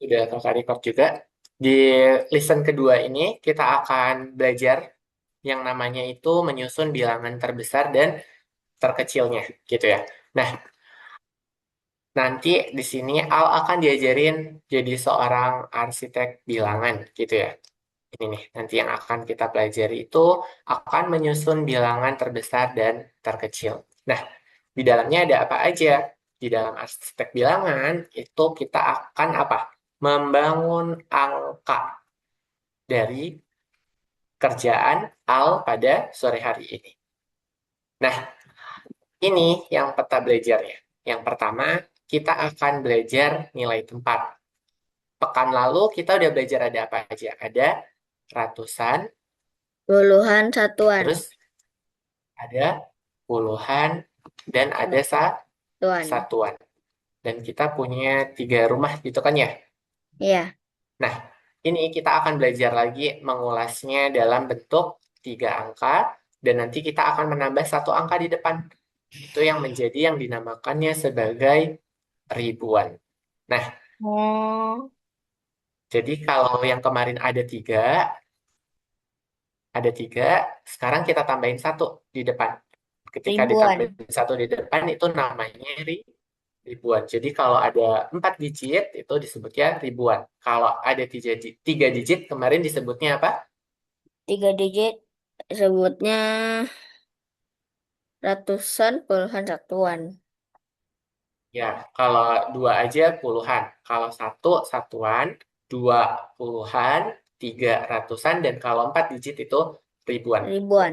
Udah kakak record juga. Di listen kedua ini kita akan belajar yang namanya itu menyusun bilangan terbesar dan terkecilnya gitu ya. Nah, nanti di sini Al akan diajarin jadi seorang arsitek bilangan gitu ya. Ini nih, nanti yang akan kita pelajari itu akan menyusun bilangan terbesar dan terkecil. Nah, di dalamnya ada apa aja? Di dalam arsitek bilangan itu kita akan apa? Membangun angka dari kerjaan Al pada sore hari ini. Nah, ini yang peta belajarnya. Yang pertama, kita akan belajar nilai tempat. Pekan lalu kita udah belajar ada apa aja? Ada ratusan, Puluhan satuan. terus ada puluhan, dan ada Satuan. satuan. Dan kita punya 3 rumah gitu kan ya? Iya. Nah, ini kita akan belajar lagi mengulasnya dalam bentuk 3 angka, dan nanti kita akan menambah 1 angka di depan. Itu yang menjadi yang dinamakannya sebagai ribuan. Nah, Oh, jadi kalau yang kemarin ada tiga, sekarang kita tambahin 1 di depan. Ketika ribuan. ditambahin 1 di depan, itu namanya ribuan. Jadi kalau ada 4 digit, itu disebutnya ribuan. Kalau ada 3 digit, kemarin disebutnya apa? 3 digit sebutnya ratusan puluhan satuan. Ya, kalau 2 aja puluhan. Kalau 1 satuan, 2 puluhan, 3 ratusan, dan kalau 4 digit itu ribuan. Nah, Ribuan.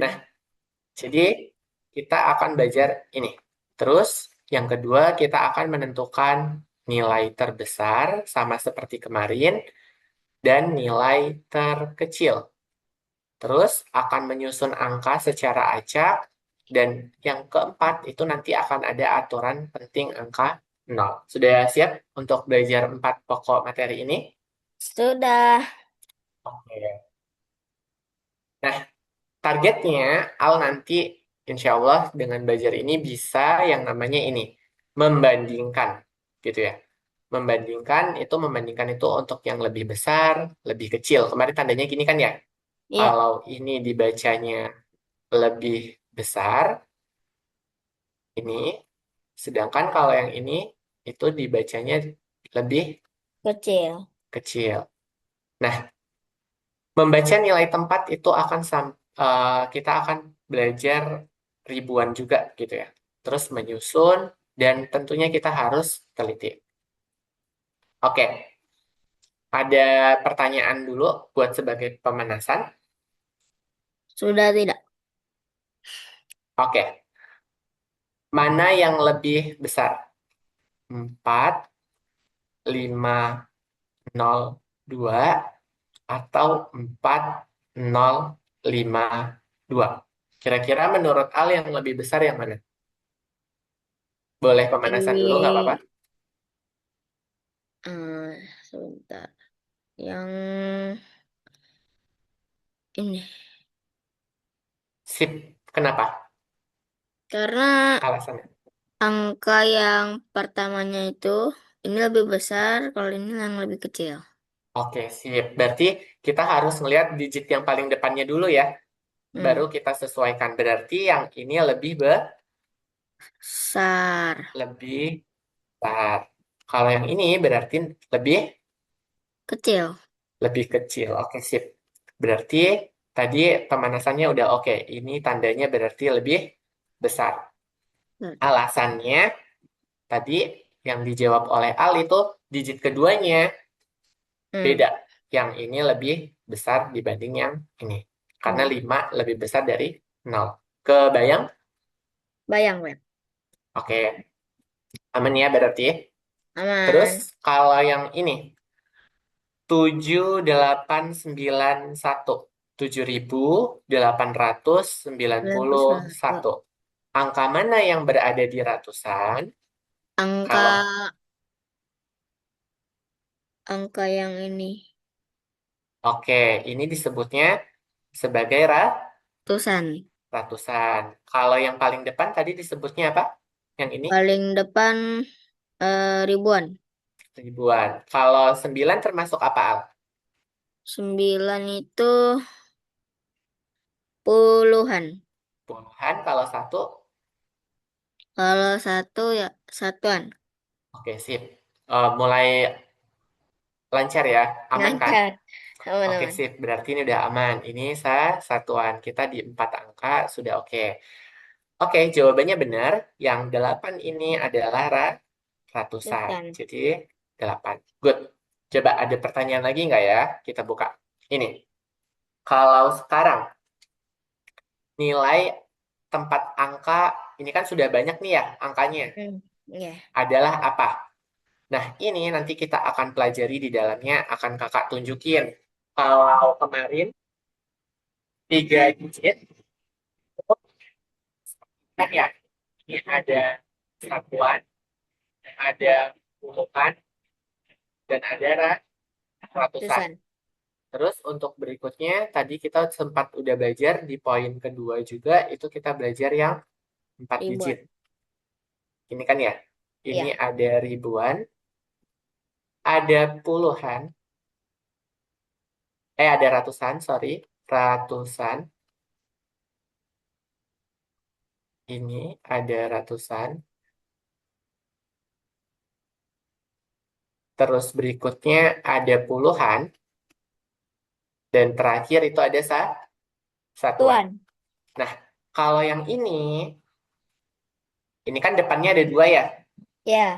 jadi kita akan belajar ini. Terus yang kedua kita akan menentukan nilai terbesar sama seperti kemarin dan nilai terkecil. Terus akan menyusun angka secara acak dan yang keempat itu nanti akan ada aturan penting angka 0. Sudah siap untuk belajar 4 pokok materi ini? Sudah. Oke. Nah, targetnya, Al nanti insya Allah dengan belajar ini bisa yang namanya ini, membandingkan, gitu ya. Membandingkan itu untuk yang lebih besar, lebih kecil. Kemarin tandanya gini kan ya, Iya. kalau ini dibacanya lebih besar, ini, sedangkan kalau yang ini, itu dibacanya lebih Kecil. kecil. Nah, membaca nilai tempat itu kita akan belajar ribuan juga gitu ya. Terus menyusun dan tentunya kita harus teliti. Oke, ada pertanyaan dulu buat sebagai pemanasan. Sudah tidak. Oke, mana yang lebih besar? 4502 atau 4052? Kira-kira menurut Al yang lebih besar yang mana? Boleh pemanasan Ini dulu, nggak apa-apa? sebentar. Yang ini. Sip, kenapa? Karena Alasannya. angka yang pertamanya itu ini lebih besar, kalau ini yang lebih kecil. Oke, sip. Berarti kita harus melihat digit yang paling depannya dulu ya. Hmm. Baru kita sesuaikan. Berarti yang ini Besar. lebih besar. Kalau yang ini berarti lebih Kecil. lebih kecil. Oke, sip. Berarti tadi pemanasannya udah oke. Ini tandanya berarti lebih besar. Hmm. Alasannya tadi yang dijawab oleh Al itu digit keduanya Hmm. beda. Yang ini lebih besar dibanding yang ini. Karena Hmm. 5 lebih besar dari 0. Kebayang? Bayang, Web. Oke, aman ya berarti. Terus Aman. kalau yang ini, 7891. 7891. 91. Angka mana yang berada di ratusan? Angka Kalau, angka yang ini. oke, ini disebutnya sebagai Ratusan. ratusan. Kalau yang paling depan tadi disebutnya apa? Yang ini? Paling depan ribuan. Ribuan. Kalau 9 termasuk apa, Al? 9 itu puluhan. Puluhan. Kalau satu, Kalau satu ya satuan. oke, sip. Mulai lancar ya, aman kan? Lancar. Oke, Aman-aman. sip. Berarti ini udah aman. Ini satuan kita di 4 angka sudah oke. Oke, jawabannya benar. Yang 8 ini adalah ratusan. Ratusan. Jadi 8. Good. Coba ada pertanyaan lagi nggak ya? Kita buka. Ini. Kalau sekarang nilai tempat angka, ini kan sudah banyak nih ya angkanya. Ya. Adalah apa? Nah, ini nanti kita akan pelajari di dalamnya, akan kakak tunjukin. Kalau kemarin 3 digit, kan ya, ini ada satuan, ada puluhan, dan ada ratusan. Ratusan. Terus untuk berikutnya, tadi kita sempat udah belajar di poin kedua juga, itu kita belajar yang 4 digit. Ribuan. Ini kan ya, ini Ya. ada ribuan, ada puluhan, ada ratusan, sorry, ratusan, ini ada ratusan, terus berikutnya ada puluhan, dan terakhir itu ada satuan. Tuan. Nah, kalau yang ini kan depannya ada 2 ya. Ya.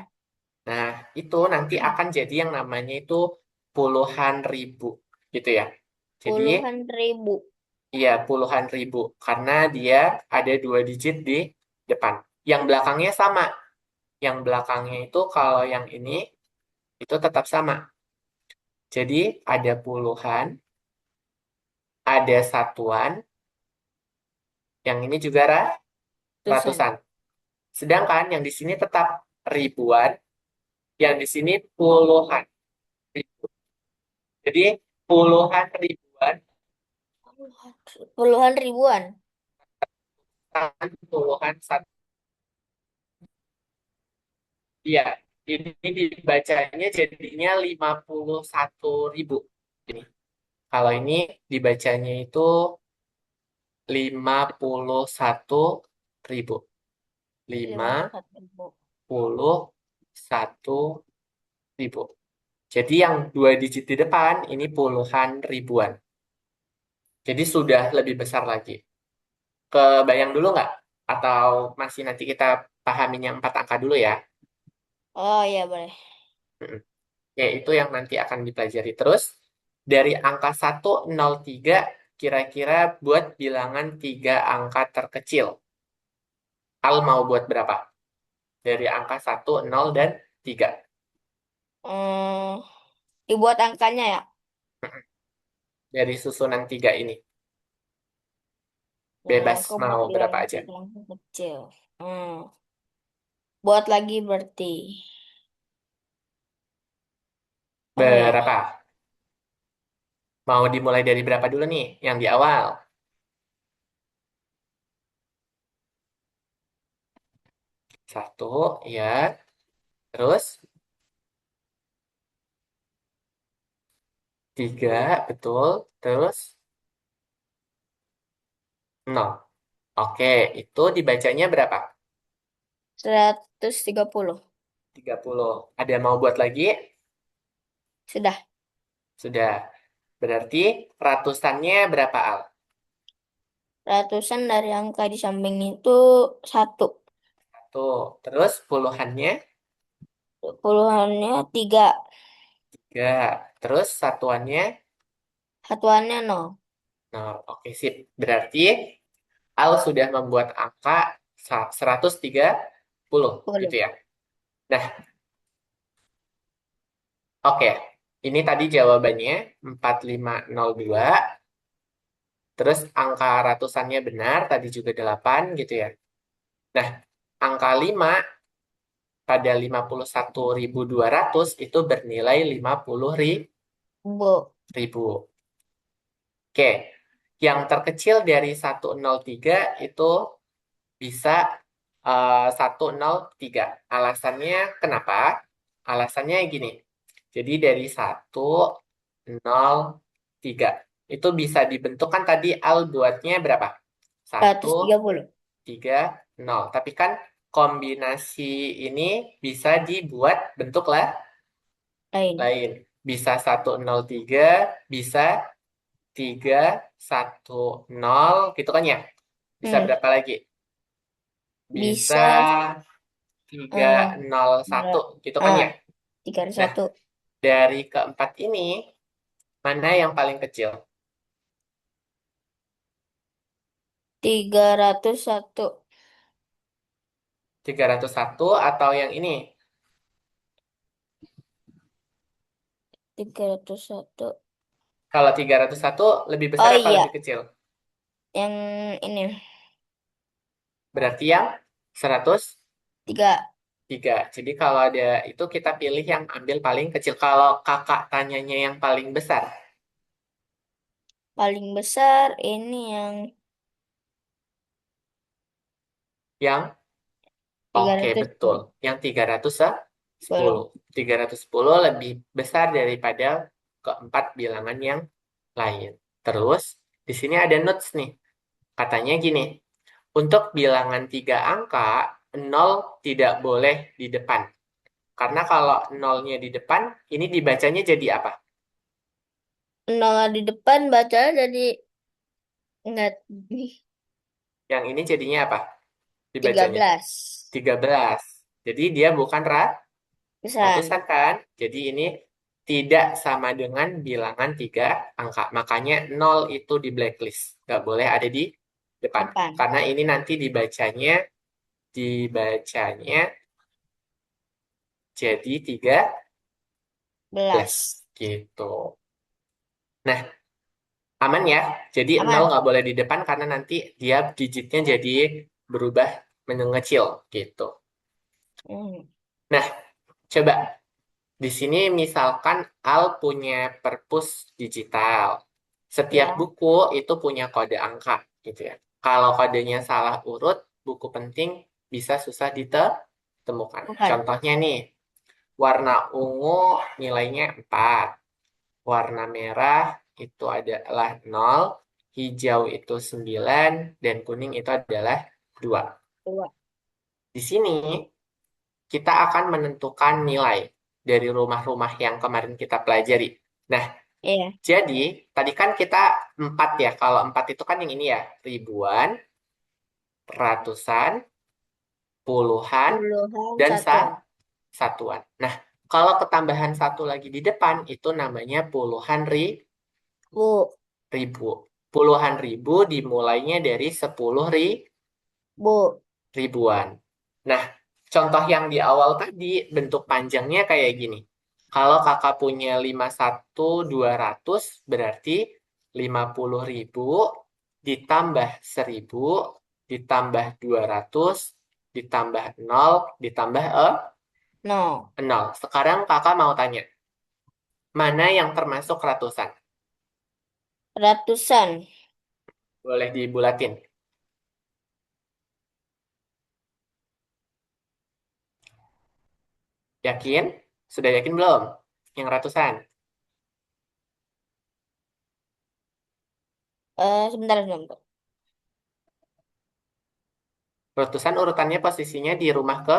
Nah, itu nanti akan jadi yang namanya itu puluhan ribu, gitu ya. Jadi, Puluhan ribu. iya puluhan ribu, karena dia ada 2 digit di depan. Yang belakangnya sama. Yang belakangnya itu kalau yang ini, itu tetap sama. Jadi, ada puluhan, ada satuan, yang ini juga Ratusan. ratusan. Sedangkan yang di sini tetap ribuan, yang di sini puluhan ribu. Jadi, puluhan ribuan, Puluhan ribuan. puluhan satu. Iya, ini dibacanya jadinya 51.000. Ini. Kalau ini dibacanya itu 51.000. Lima lima puluh satu ribu. puluh satu ribu. Jadi yang 2 digit di depan ini puluhan ribuan. Jadi sudah lebih besar lagi. Kebayang dulu nggak? Atau masih nanti kita pahamin yang 4 angka dulu ya? Oh iya boleh. Mm-mm. Ya, itu yang nanti akan dipelajari terus. Dari angka 103 kira-kira buat bilangan 3 angka terkecil. Al mau buat berapa? Dari angka 1, 0, dan 3. Hmm, dibuat angkanya ya. Dari susunan 3 ini. Nah, Bebas aku buat mau berapa bilangan aja. tiga angka kecil. Hmm, buat lagi berarti. Apa ya? Berapa? Mau dimulai dari berapa dulu nih? Yang di awal. 1, ya. Terus 3, betul. Terus 0. Oke, itu dibacanya berapa? 130. 30. Ada mau buat lagi? Sudah. Sudah. Berarti ratusannya berapa, Al? Ratusan dari angka di samping itu satu. Tuh. Terus puluhannya Puluhannya tiga. 3. Terus satuannya Satuannya nol. 0. Oke, sip. Berarti Al sudah membuat angka 130, gitu 10. ya. Nah, oke. Ini tadi jawabannya 4502. Terus angka ratusannya benar, tadi juga 8 gitu ya. Nah, angka 5 pada 51.200 itu bernilai 50.000. Oke, yang terkecil dari 103 itu bisa 103. Alasannya kenapa? Alasannya gini. Jadi dari 1, 0, 3. Itu bisa dibentuk kan tadi Al buatnya berapa? Satu, 130. 3, 0. Tapi kan kombinasi ini bisa dibuat bentuk lah Lain. lain. Bisa 1, 0, 3, bisa 3, 1, 0, gitu kan ya? Bisa Hmm, berapa lagi? Bisa bisa 3, eh 0, tiga, 1, gitu kan ya? 301. Nah, dari keempat ini, mana yang paling kecil? 301. 301 atau yang ini? 301. Kalau 301 lebih besar Oh apa lebih iya, kecil? yang ini Berarti yang 103. 3 Jadi kalau ada itu kita pilih yang ambil paling kecil. Kalau kakak tanyanya yang paling besar, paling besar ini yang yang tiga oke ratus betul, yang 310. sepuluh 310 lebih besar daripada keempat bilangan yang lain. Terus di sini ada notes nih. Katanya gini, untuk bilangan 3 angka, 0 tidak boleh di depan. Karena kalau nolnya di depan, ini dibacanya jadi apa? Nol di depan baca jadi enggak Yang ini jadinya apa? tiga Dibacanya belas 13. Jadi dia bukan Pesan. ratusan kan? Jadi ini tidak sama dengan bilangan 3 angka. Makanya 0 itu di blacklist. Nggak boleh ada di depan. Depan. Karena ini nanti dibacanya jadi 13 Belas. gitu. Nah, aman ya. Jadi 0 Aman. nggak boleh di depan karena nanti dia digitnya jadi berubah mengecil gitu. Hmm. Nah, coba di sini misalkan Al punya perpus digital. Setiap Ya, buku itu punya kode angka gitu ya. Kalau kodenya salah urut, buku penting bisa susah ditemukan. bukan. Contohnya nih, warna ungu nilainya 4. Warna merah itu adalah 0, hijau itu 9, dan kuning itu adalah 2. Dua. Di sini kita akan menentukan nilai dari rumah-rumah yang kemarin kita pelajari. Nah, Iya. jadi tadi kan kita 4 ya. Kalau 4 itu kan yang ini ya, ribuan, ratusan, puluhan, Puluhan dan satuan. satuan. Nah, kalau ketambahan satu lagi di depan itu namanya puluhan Bu. ribu. Puluhan ribu dimulainya dari 10 Bu. ribuan. Nah, contoh yang di awal tadi bentuk panjangnya kayak gini. Kalau kakak punya 51.200 berarti 50.000 ditambah 1.000 ditambah 200 ditambah 0 ditambah No. 0. Sekarang kakak mau tanya, mana yang termasuk ratusan? Ratusan. Boleh dibulatin. Yakin? Sudah yakin belum? Yang ratusan. Sebentar, sebentar. Ratusan urutannya posisinya di rumah ke.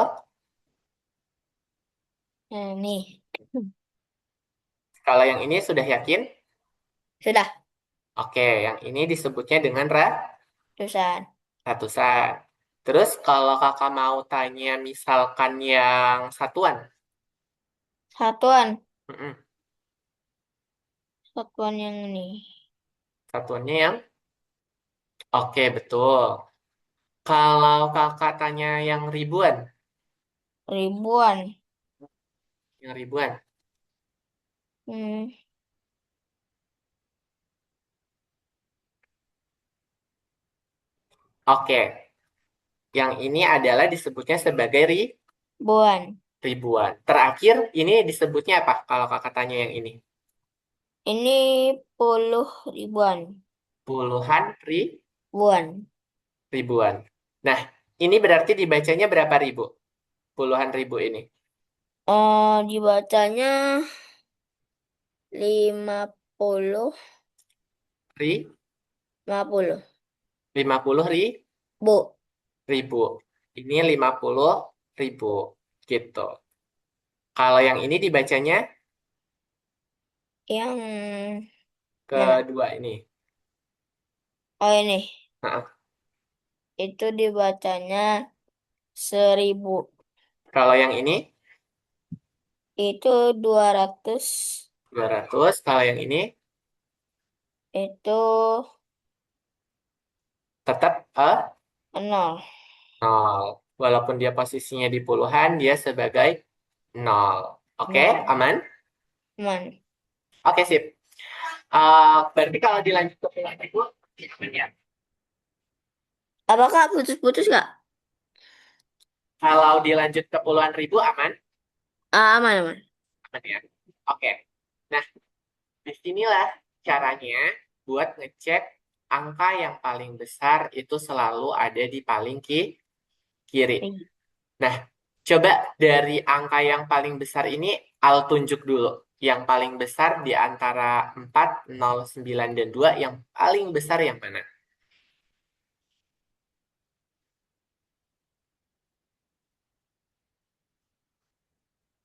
Nah, nih. Kalau yang ini sudah yakin? Sudah. Oke, yang ini disebutnya dengan Ratusan. ratusan. Terus kalau kakak mau tanya misalkan yang satuan. Satuan. Mm-mm. Satuan yang ini. Satuannya yang? Oke, betul. Kalau kakak tanya yang ribuan. Ribuan. Yang ribuan. Hmm. Oke, yang ini adalah disebutnya sebagai Ribuan. ribuan. Terakhir, ini disebutnya apa kalau kakak tanya yang ini? Ini puluh ribuan. Puluhan Ribuan. ribuan. Nah, ini berarti dibacanya berapa ribu? Puluhan ribu ini. Dibacanya 50, Ri, 50. 50 Bu, ribu. Ini 50.000 gitu. Kalau yang ini dibacanya yang mana? kedua ini. Oh ini, Nah, itu dibacanya 1000. kalau yang ini Itu 200. 200. Kalau yang ini Itu tetap 0. nol. Walaupun dia posisinya di puluhan, dia sebagai nol. Oke, Nol. aman? Man. Oke, sip. Berarti kalau dilanjut ke puluhan ribu, aman ya? Apakah putus-putus Kak? Kalau dilanjut ke puluhan ribu, aman? Ah, aman, aman. Aman ya? Oke. Nah, disinilah caranya buat ngecek angka yang paling besar itu selalu ada di paling kiri. Ih, Nah, coba dari angka yang paling besar ini, Al tunjuk dulu. Yang paling besar di antara 4, 0, 9, dan 2, yang paling besar yang mana?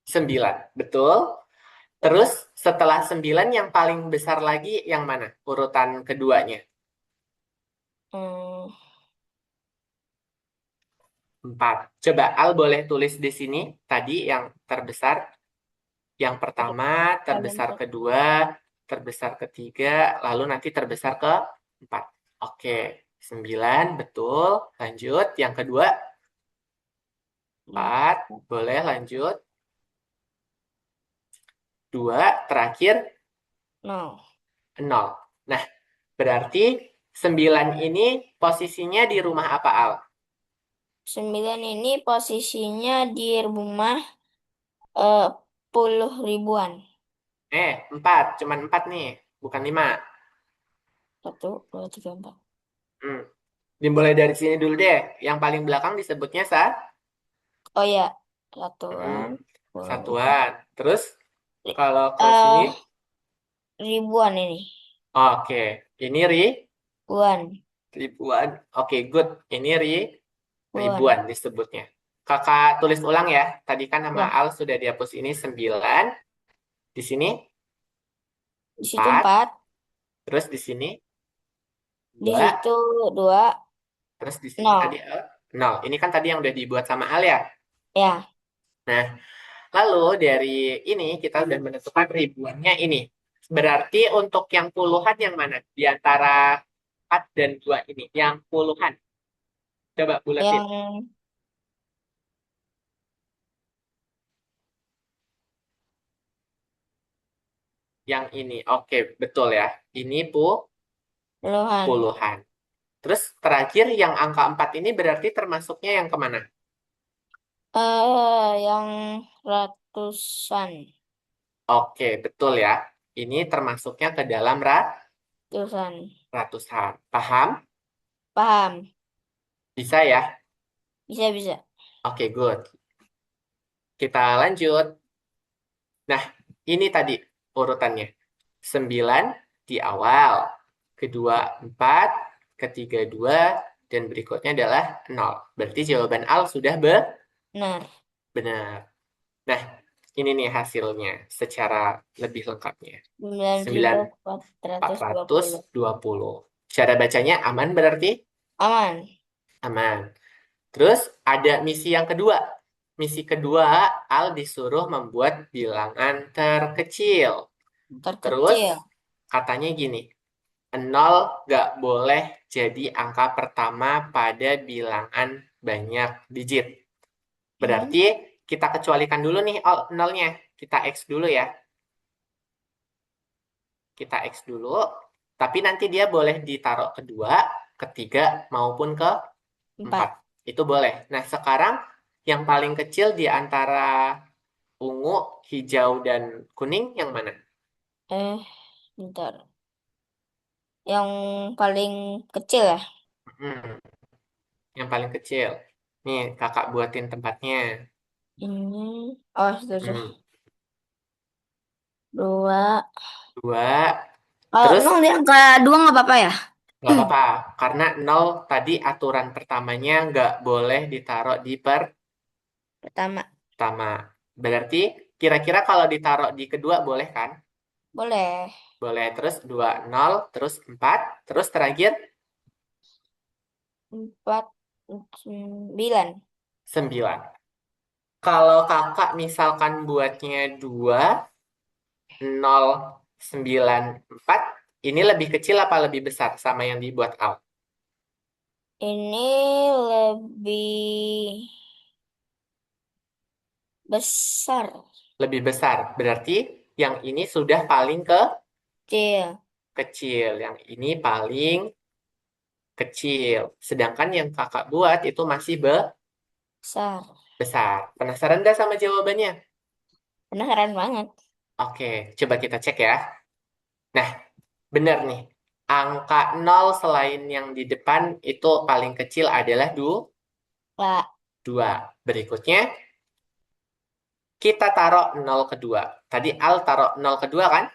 9, betul. Terus setelah 9 yang paling besar lagi yang mana? Urutan keduanya. hmm, 4. Coba Al boleh tulis di sini tadi yang terbesar. Yang pertama, paling terbesar besar. kedua, terbesar ketiga, lalu nanti terbesar ke 4. Oke, 9, betul. Lanjut, yang kedua, Hmm, 4. Boleh lanjut. 2, terakhir, nol. 0. Nah, berarti 9 ini posisinya di rumah apa, Al? 9 ini posisinya di rumah eh, puluh ribuan. 4. Cuman 4 nih, bukan 5. 1, 2, 3, 4. Hmm. Dimulai dari sini dulu deh. Yang paling belakang disebutnya Oh ya, Hmm, satuan, puluhan. satuan. Terus kalau ke sini, Eh, ribuan ini. oke. Ini Ribuan. ribuan. Oke, good. Ini ribuan Ribuan. disebutnya. Kakak tulis ulang ya. Tadi kan nama Ya, Al sudah dihapus ini 9. Di sini di situ 4. 4. Terus di sini Di 2. situ 2, Terus di sini tadi 0. 0. Ini kan tadi yang udah dibuat sama Al ya. Ya, Nah, lalu dari ini kita udah menentukan ribuannya ini. Berarti untuk yang puluhan yang mana? Di antara 4 dan 2 ini. Yang puluhan. Coba bulatin. yang Yang ini. Oke, betul ya. Ini puluhan. puluhan. Terus terakhir yang angka 4 ini berarti termasuknya yang kemana? Yang ratusan. Oke, betul ya. Ini termasuknya ke dalam Ratusan. ratusan. Paham? Paham? Bisa ya? Bisa, bisa. Oke, good. Kita lanjut. Nah, ini tadi urutannya. 9 di awal, kedua 4, ketiga 2, dan berikutnya adalah 0. Berarti jawaban Al sudah Benar. benar. Nah, ini nih hasilnya secara lebih lengkapnya. sembilan ribu empat ratus dua puluh 9.420. Cara bacanya aman berarti? Aman. Aman. Terus ada misi yang kedua. Misi kedua, Al disuruh membuat bilangan terkecil. Terus Terkecil. katanya gini, 0 nggak boleh jadi angka pertama pada bilangan banyak digit. Hmm. Berarti kita kecualikan dulu nih nolnya. Kita X dulu ya. Kita X dulu. Tapi nanti dia boleh ditaruh kedua, ketiga, maupun ke 4. 4. Itu boleh. Nah, sekarang yang paling kecil di antara ungu, hijau, dan kuning yang mana? Bentar. Yang paling kecil ya? Hmm, yang paling kecil. Nih, kakak buatin tempatnya. Ini. Oh, sudah, sudah. Hmm, 2. 2. Kalau Terus nol di angka dua nggak apa-apa ya? nggak apa-apa, karena 0 tadi aturan pertamanya nggak boleh ditaruh di Pertama. pertama. Berarti kira-kira kalau ditaruh di kedua boleh kan? Boleh. Boleh. Terus 2 0 terus 4 terus terakhir Empat, sembilan. 9. Kalau kakak misalkan buatnya 2 0 9 4, ini lebih kecil apa lebih besar sama yang dibuat Al? Ini lebih besar. Lebih besar. Berarti yang ini sudah paling Kecil. kecil, yang ini paling kecil. Sedangkan yang kakak buat itu masih Besar. besar. Penasaran nggak sama jawabannya? Penasaran banget. Oke, coba kita cek ya. Nah, benar nih. Angka 0 selain yang di depan itu paling kecil adalah Lah, 2. Berikutnya, kita taruh 0 kedua. Tadi Al taruh 0 kedua kan?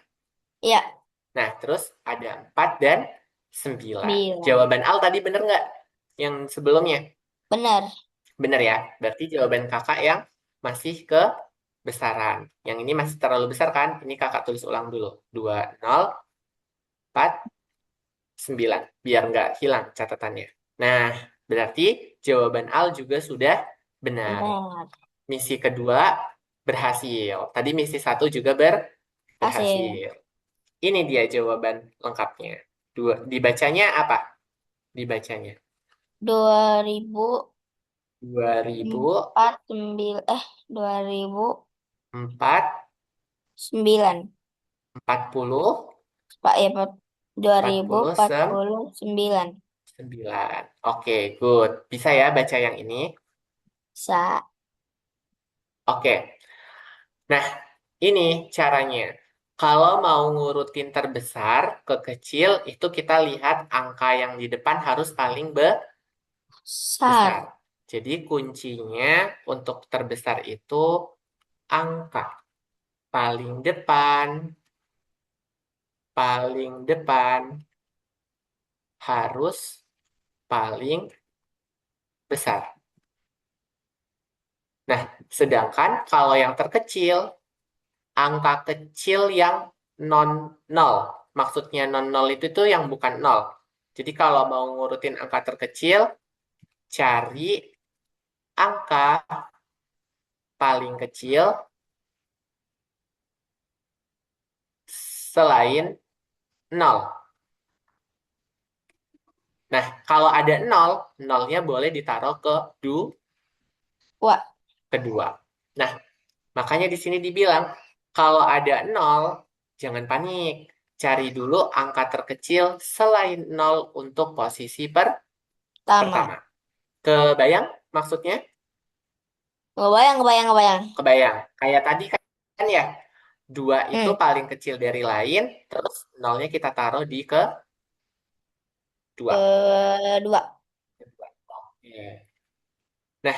ya, Nah, terus ada 4 dan 9. sembilan. Jawaban Al tadi bener nggak? Yang sebelumnya? Benar. Bener ya? Berarti jawaban kakak yang masih kebesaran. Yang ini masih terlalu besar kan? Ini kakak tulis ulang dulu. 2 0 4 9. Biar nggak hilang catatannya. Nah, berarti jawaban Al juga sudah benar. Benar. Misi kedua berhasil. Tadi misi satu juga Hasil. berhasil. Ini dia jawaban lengkapnya. Dibacanya apa? Dibacanya. 2004 sembilan 2004 2009. 40 Pak ya, Pak. Dua ribu 40 empat puluh sembilan. 9. Oke, good. Bisa ya baca yang ini? Sa. Oke. Nah, ini caranya. Kalau mau ngurutin terbesar ke kecil, itu kita lihat angka yang di depan harus paling besar. Besar. Jadi kuncinya untuk terbesar itu angka paling depan harus paling besar. Nah, sedangkan kalau yang terkecil, angka kecil yang non nol. Maksudnya non nol itu tuh yang bukan nol. Jadi kalau mau ngurutin angka terkecil, cari angka paling kecil selain nol. Nah, kalau ada nol, nolnya boleh ditaruh ke Wah, kedua. Nah, makanya di sini dibilang, kalau ada nol, jangan panik. Cari dulu angka terkecil selain nol untuk posisi pertama. pertama. Kebayang maksudnya? Ngebayang, ngebayang, ngebayang. Kebayang. Kayak tadi kan ya, 2 itu Hmm, paling kecil dari lain, terus nolnya kita taruh di kedua. kedua. Oke. Nah,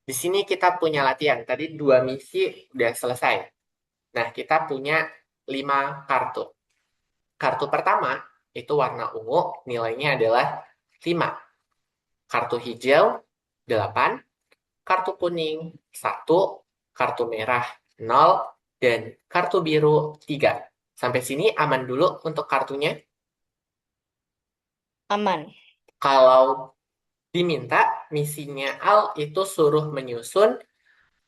di sini kita punya latihan. Tadi 2 misi udah selesai. Nah, kita punya 5 kartu. Kartu pertama itu warna ungu, nilainya adalah 5. Kartu hijau 8, kartu kuning 1, kartu merah 0, dan kartu biru 3. Sampai sini aman dulu untuk kartunya. Aman. Kalau diminta, misinya Al itu suruh menyusun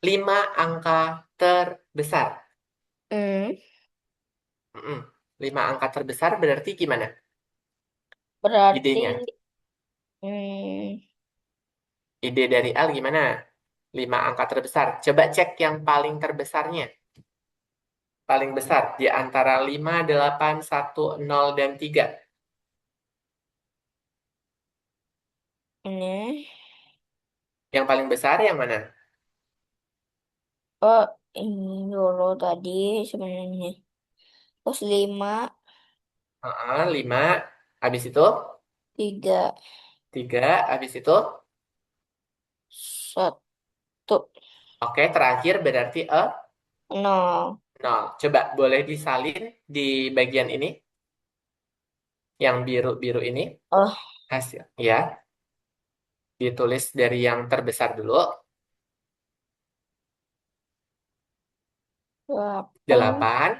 5 angka terbesar. Hmm, 5 angka terbesar berarti gimana berarti idenya? hmm, Ide dari Al gimana? 5 angka terbesar. Coba cek yang paling terbesarnya. Paling besar di antara 5, 8, 1, 0, dan 3. ini. Yang paling besar yang mana? Oh, ini dulu tadi sebenarnya. Terus lima, 5. Habis itu tiga, 3. Habis itu satu, oke, terakhir berarti nol. Nol. Coba boleh disalin di bagian ini, yang biru-biru ini, Oh, hasil. Ya, ditulis dari yang terbesar dulu. 8, 8,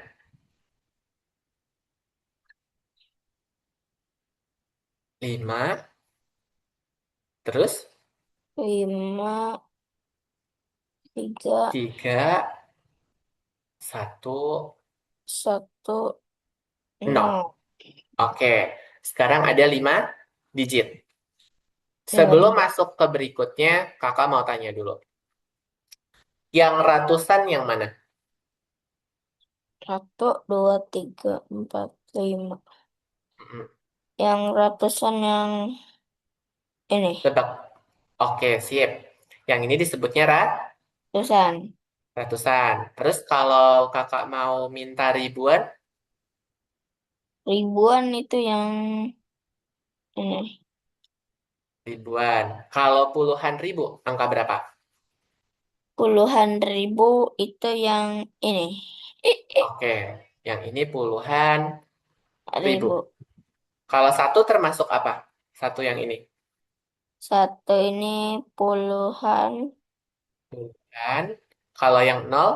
5, terus 5, 3, 3, 1, 1, 0. 0. Oke, sekarang ada 5 digit. 5 Sebelum digit. masuk ke berikutnya, kakak mau tanya dulu. Yang ratusan yang mana? 1, 2, 3, 4, 5. Mm-mm. Yang ratusan yang ini. Tebak. Oke, sip. Yang ini disebutnya Ratusan. ratusan. Terus kalau kakak mau minta ribuan, Ribuan itu yang ini. ribuan. Kalau puluhan ribu, angka berapa? Puluhan ribu itu yang ini. Oke, yang ini puluhan ribu. Ribu. Kalau satu termasuk apa? Satu yang ini. Satu ini puluhan. Puluhan. Kalau yang nol,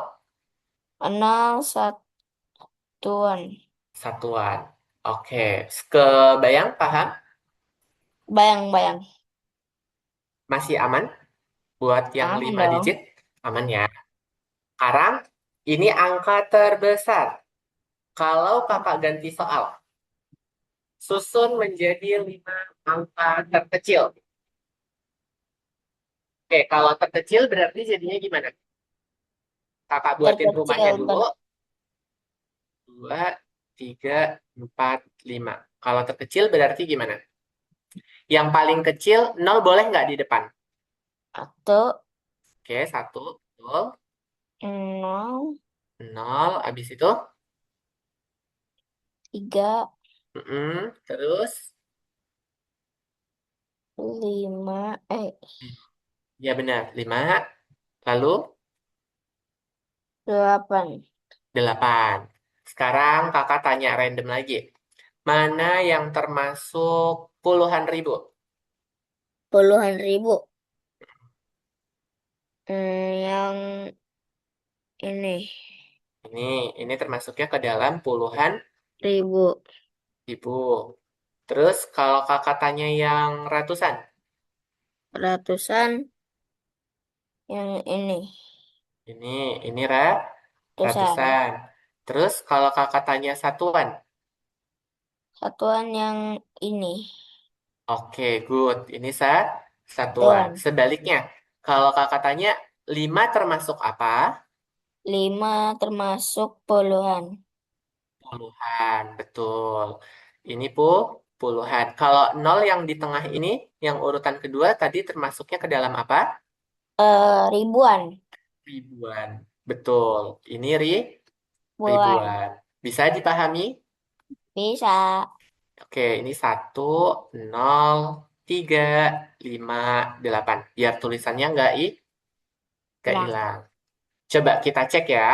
0, satuan. satuan. Oke, kebayang, paham? Bayang-bayang. Masih aman buat yang Aman 5 dong. digit? Aman ya. Sekarang, ini angka terbesar. Kalau kakak ganti soal, susun menjadi 5 angka terkecil. Oke, kalau terkecil berarti jadinya gimana? Kakak buatin Terkecil rumahnya dulu. 2, 3, 4, 5. Kalau terkecil berarti gimana? Yang paling kecil, nol boleh nggak di depan? atau Oke, satu, betul. 0, Nol, habis itu? 3, Terus? 5, Ya benar, 5. Lalu 8. 8. Sekarang kakak tanya random lagi. Mana yang termasuk puluhan ribu? Puluhan ribu. Yang ini. Ini termasuknya ke dalam puluhan Ribu. ribu. Terus kalau kakak tanya yang ratusan, Ratusan. Yang ini. ini ini Ratusan. ratusan. Terus kalau kakak tanya satuan, Satuan yang ini. oke, good. Ini satuan. Satuan. Sebaliknya, kalau kakak tanya 5 termasuk apa? 5 termasuk puluhan. Puluhan, betul. Ini puluhan. Kalau nol yang di tengah ini, yang urutan kedua tadi termasuknya ke dalam apa? Ribuan. Ribuan. Betul. Ini Ribuan. ribuan. Bisa dipahami? Bisa. Oke, ini 1, 0, 3, 5, 8. Biar tulisannya nggak Hilang. hilang. Coba kita cek ya.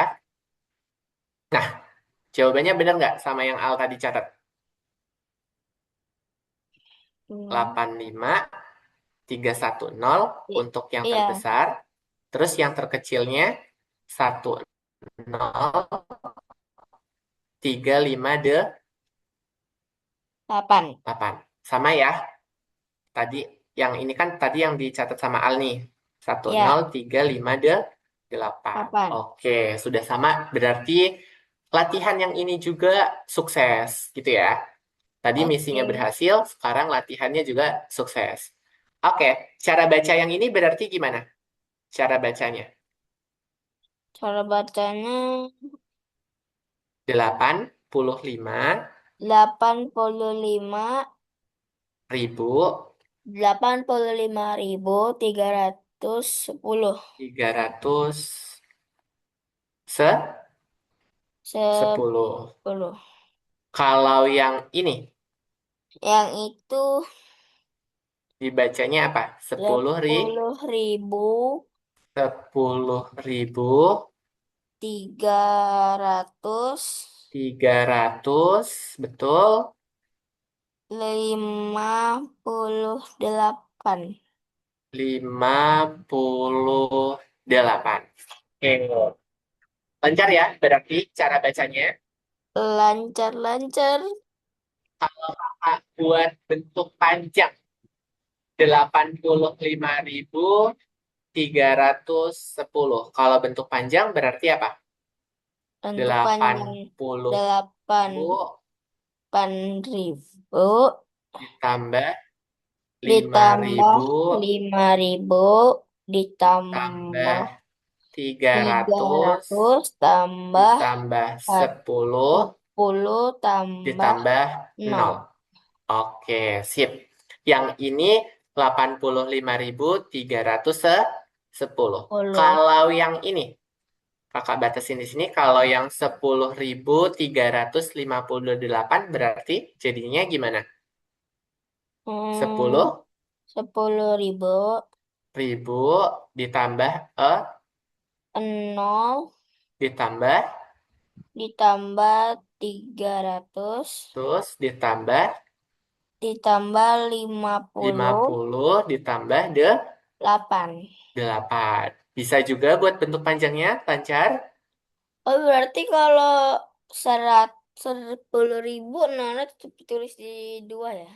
Nah, jawabannya benar nggak sama yang Al tadi catat? Hmm. 85, 310 untuk yang Iya. terbesar. Terus yang terkecilnya 1035 8. 8. Sama ya. Tadi yang ini kan tadi yang dicatat sama Al nih. Iya. 1035 8. 8. Oke, sudah sama. Berarti latihan yang ini juga sukses gitu ya. Tadi misinya Oke. berhasil, sekarang latihannya juga sukses. Oke, cara baca yang ini berarti gimana? Cara bacanya. Cara bacanya 85 85, ribu 85.310. 300 sepuluh. 10. Kalau yang ini Yang itu dibacanya apa? 10 10.000. 10.000 300 300, betul. 58. 58. Oke. Lancar ya, berarti cara bacanya. Lancar-lancar. Kalau kakak buat bentuk panjang, 85.310. Kalau bentuk panjang berarti apa? Untuk Delapan panjang puluh 8 ribu 8.000 ditambah lima ditambah ribu 5.000 ditambah tambah tiga tiga ratus ratus tambah ditambah 10 40 tambah ditambah nol nol. Oke, sip. Yang ini 85.310. 10. Kalau yang ini, kakak batasin di sini, kalau yang 10.358 berarti jadinya gimana? Hmm, 10.000 10.000 ditambah nol ditambah ditambah 300 terus ditambah ditambah lima 58. puluh ditambah 8. Bisa juga buat bentuk panjangnya, lancar? Oh, berarti kalau 10.000 nolnya tulis di dua ya?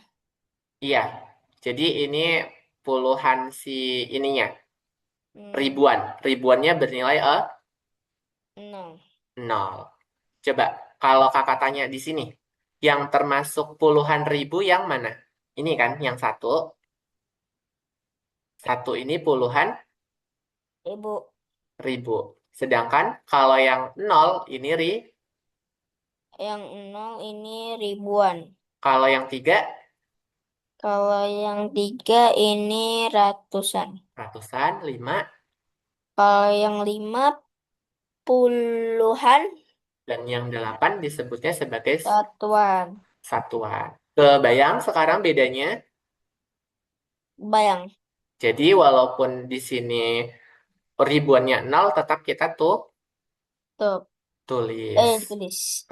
Iya. Jadi ini puluhan si ininya. Hmm, Ribuan. Ribuannya bernilai nol. 0. Coba, kalau kakak tanya di sini, yang termasuk puluhan ribu yang mana? Ini kan, yang satu. Satu ini puluhan Ibu, ribu. Sedangkan kalau yang nol ini yang nol ini ribuan. kalau yang tiga Kalau yang tiga ini ratusan. ratusan, lima, Kalau yang lima puluhan dan yang delapan disebutnya sebagai satuan. satuan. Kebayang sekarang bedanya? Bayang, Jadi walaupun di sini ribuannya nol, tetap kita tuh tuh. tulis. Tulis.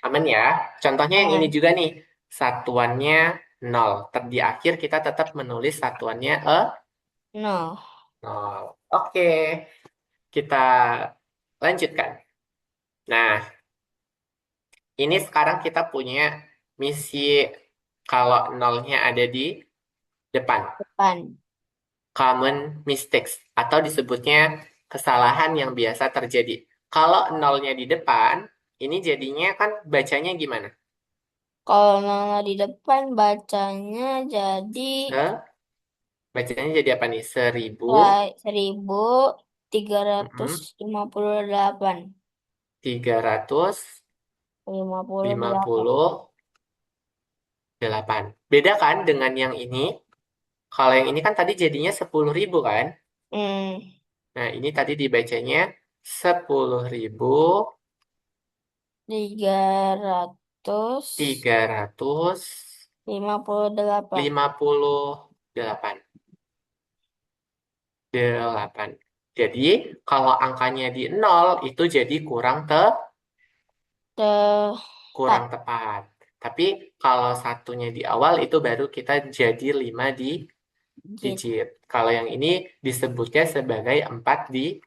Aman ya. Contohnya yang ini Aman. juga nih. Satuannya nol. Di akhir kita tetap menulis satuannya Nol. nol. Oke, kita lanjutkan. Nah, ini sekarang kita punya misi kalau nolnya ada di depan. Depan. Common mistakes atau disebutnya kesalahan yang biasa terjadi. Kalau nolnya di depan, ini jadinya kan bacanya gimana? Kalau nol di depan bacanya jadi Bacanya jadi apa nih? 1000, 1.358. 358. 58. Beda kan dengan yang ini? Kalau yang ini kan tadi jadinya 10.000 kan? Hmm, Nah, ini tadi dibacanya 10.000 358. 358. Jadi, kalau angkanya di nol itu jadi kurang Tepat. tepat. Tapi kalau satunya di awal itu baru kita jadi 5 di Jit. digit. Kalau yang ini disebutnya sebagai 4 di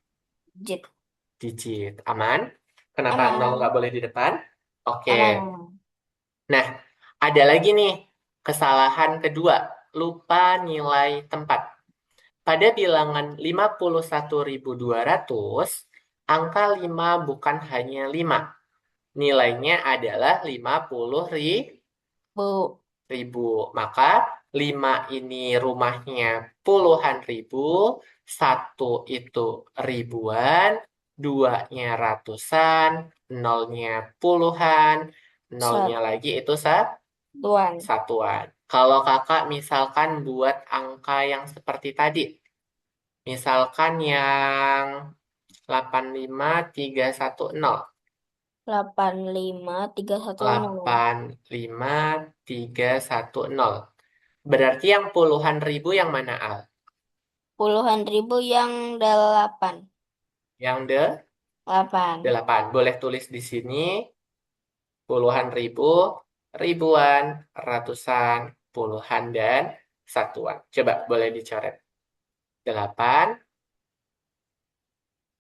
Jit. digit. Aman? Kenapa nol nggak Aman. boleh di depan? Oke. Aman. Aman. Nah, ada lagi nih kesalahan kedua. Lupa nilai tempat. Pada bilangan 51.200, angka 5 bukan hanya 5. Nilainya adalah Bu. ribu. Maka 5 ini rumahnya puluhan ribu, satu itu ribuan, duanya ratusan, nolnya puluhan, nolnya lagi itu Satuan. satuan. Kalau kakak misalkan buat angka yang seperti tadi, misalkan yang 85310, 85310. 85310. Berarti yang puluhan ribu yang mana, Al? Puluhan ribu yang 8. Yang 8. 8. Boleh tulis di sini puluhan ribu, ribuan, ratusan, puluhan, dan satuan. Coba boleh dicoret. 8,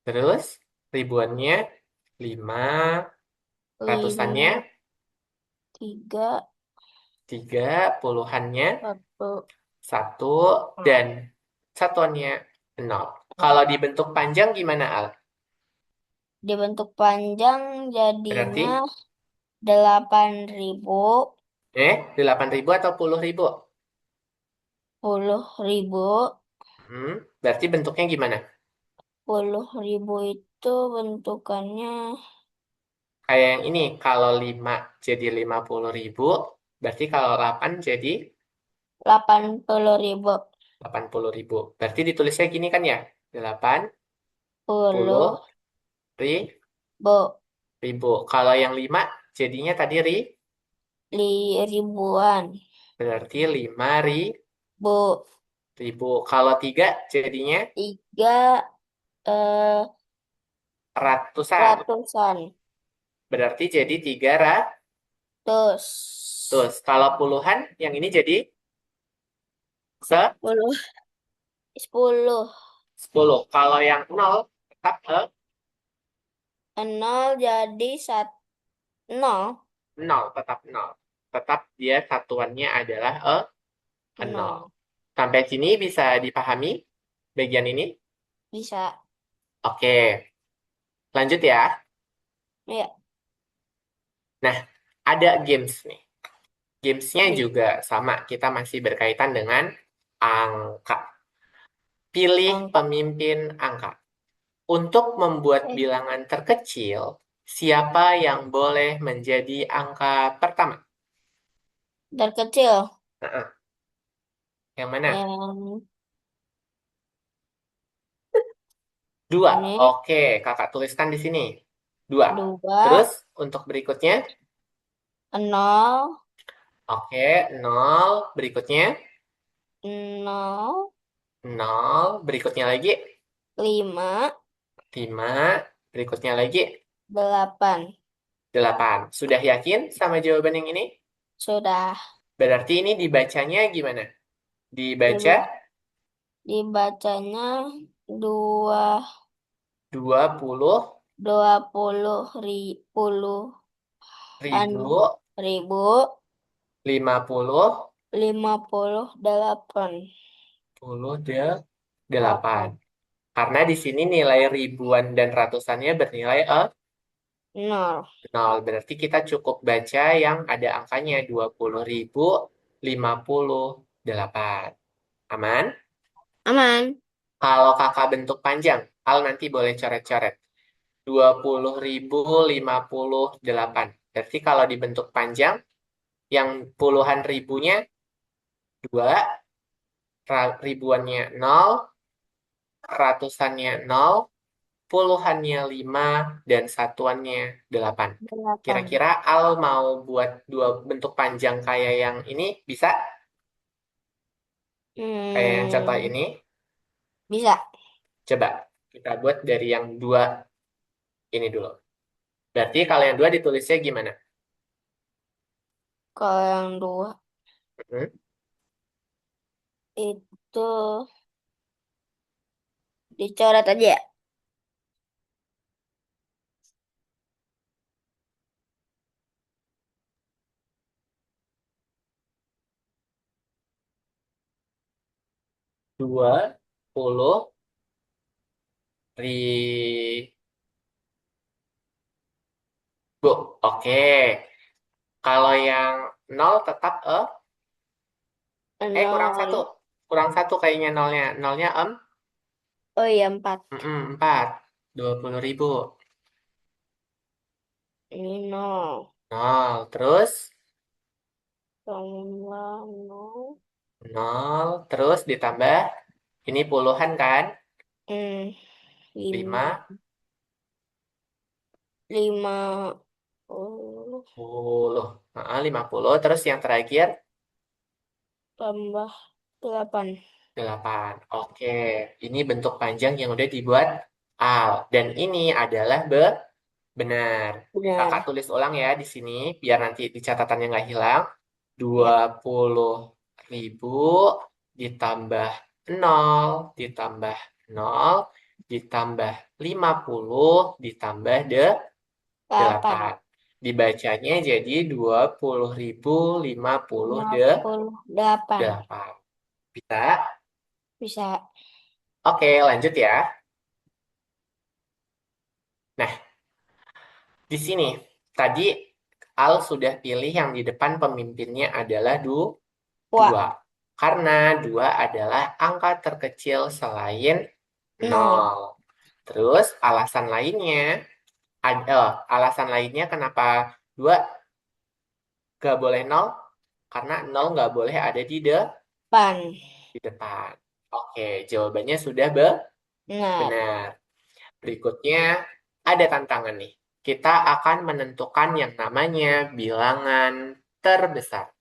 terus ribuannya 5, ratusannya 5, 3, 3, puluhannya 1. 1, dan satuannya 0. Kalau dibentuk panjang gimana, Al? Dibentuk panjang Berarti, jadinya 8.000, 8.000 atau 10.000? 10.000. Berarti bentuknya gimana? 10.000 itu bentukannya Kayak yang ini, kalau 5 jadi 50.000, berarti kalau 8 jadi 80.000. 80.000. Berarti ditulisnya gini kan ya? 8 puluh 10 ribu. Kalau yang 5 jadinya tadi ribuan. berarti 5 Bu, ribu. Kalau 3 jadinya 3, ratusan. ratusan. Berarti jadi 3 Terus ratus. Kalau puluhan, yang ini jadi 10, 10. 10. Kalau yang nol tetap 0 jadi 0. 0, tetap 0. Tetap dia satuannya adalah 0. 0. Sampai sini bisa dipahami bagian ini? Bisa. Oke, lanjut ya. Ya. Nah, ada games nih. Gamesnya Nih, juga sama, kita masih berkaitan dengan angka. Pilih angka. pemimpin angka. Untuk membuat Eh, bilangan terkecil, siapa yang boleh menjadi angka pertama? terkecil. Nah, yang mana? Yang Dua. ini Oke, kakak tuliskan di sini. Dua. 2, Terus untuk berikutnya, 0, oke, nol. Berikutnya, 0, nol. Berikutnya lagi, 5, 5. Berikutnya lagi, 8. 8. Sudah yakin sama jawaban yang ini? Sudah. Berarti ini dibacanya gimana? Dibaca Diba- Dibacanya 2, 20 puluhan ribu ribu 50 58. 8. Karena di sini nilai ribuan dan ratusannya bernilai 0. 0. Berarti kita cukup baca yang ada angkanya 20.058. Aman? Aman. Kalau kakak bentuk panjang, Al nanti boleh coret-coret. 20.058. Berarti kalau dibentuk panjang, yang puluhan ribunya 2, ribuannya 0, ratusannya 0, puluhannya 5, dan satuannya 8. 8. Kira-kira Al mau buat dua bentuk panjang kayak yang ini, bisa? Kayak yang contoh Hmm, ini. bisa. Coba kita buat dari yang dua ini dulu. Berarti kalau yang dua ditulisnya gimana? Kalau yang 2 Hmm? itu dicoret aja ya. 20.000. Oke. Kalau yang nol tetap kurang satu. 0. Kurang satu kayaknya nolnya. Nolnya Oh iya, 4. 4. 20.000. Ini 0. Nol. Terus Tambah 0. nol. Terus ditambah. Ini puluhan kan? Hmm, 5. 5 5. Oh, puluh. 50. Terus yang terakhir tambah 8. 8. Oke. Ini bentuk panjang yang udah dibuat. Al. Dan ini adalah benar. Kakak Benar. tulis ulang ya di sini, biar nanti di catatannya nggak hilang. Ya. 20.000 ditambah 0 ditambah 0 ditambah 50 ditambah 8. 8. Dibacanya jadi 20.050 58. 8. Bisa? Bisa. Oke, lanjut ya. Nah, di sini tadi Al sudah pilih yang di depan pemimpinnya adalah 2. Wah. Karena 2 adalah angka terkecil selain 0. 0. Terus alasan lainnya kenapa 2 gak boleh 0? Karena 0 nggak boleh ada Pan. di depan. Oke, jawabannya sudah Benar. benar. Berikutnya ada tantangan nih. Kita akan menentukan yang namanya bilangan terbesar.